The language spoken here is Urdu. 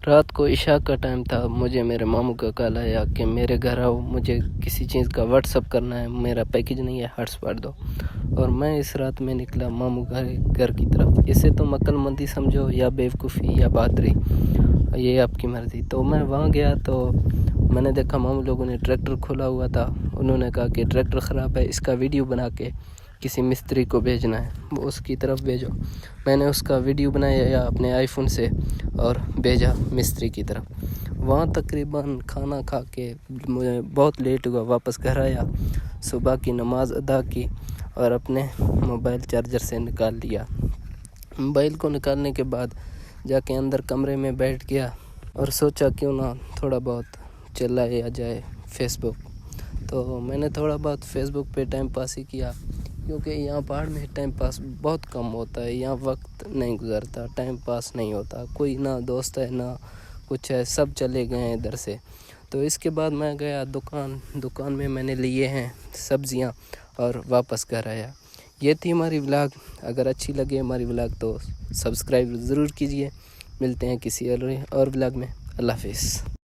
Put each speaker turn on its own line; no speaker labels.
رات کو عشاء کا ٹائم تھا، مجھے میرے ماموں کا کال آیا کہ میرے گھر آؤ، مجھے کسی چیز کا واٹس اپ کرنا ہے، میرا پیکج نہیں ہے، ہاٹ اسپاٹ دو۔ اور میں اس رات میں نکلا ماموں گھر کی طرف۔ اسے تم عقل مندی سمجھو یا بیوقوفی یا بہادری، یہ آپ کی مرضی۔ تو میں وہاں گیا تو میں نے دیکھا ماموں لوگوں نے ٹریکٹر کھولا ہوا تھا۔ انہوں نے کہا کہ ٹریکٹر خراب ہے، اس کا ویڈیو بنا کے کسی مستری کو بھیجنا ہے، وہ اس کی طرف بھیجو۔ میں نے اس کا ویڈیو بنایا اپنے آئی فون سے اور بھیجا مستری کی طرف۔ وہاں تقریباً کھانا کھا کے مجھے بہت لیٹ ہوا، واپس گھر آیا، صبح کی نماز ادا کی اور اپنے موبائل چارجر سے نکال لیا۔ موبائل کو نکالنے کے بعد جا کے اندر کمرے میں بیٹھ گیا اور سوچا کیوں نہ تھوڑا بہت چلایا جائے فیس بک۔ تو میں نے تھوڑا بہت فیس بک پہ ٹائم پاس ہی کیا، کیونکہ یہاں پہاڑ میں ٹائم پاس بہت کم ہوتا ہے، یہاں وقت نہیں گزرتا، ٹائم پاس نہیں ہوتا، کوئی نہ دوست ہے نہ کچھ ہے، سب چلے گئے ہیں ادھر سے۔ تو اس کے بعد میں گیا دکان میں نے لیے ہیں سبزیاں اور واپس گھر آیا۔ یہ تھی ہماری ولاگ۔ اگر اچھی لگے ہماری ولاگ تو سبسکرائب ضرور کیجیے۔ ملتے ہیں کسی اور ولاگ میں۔ اللہ حافظ۔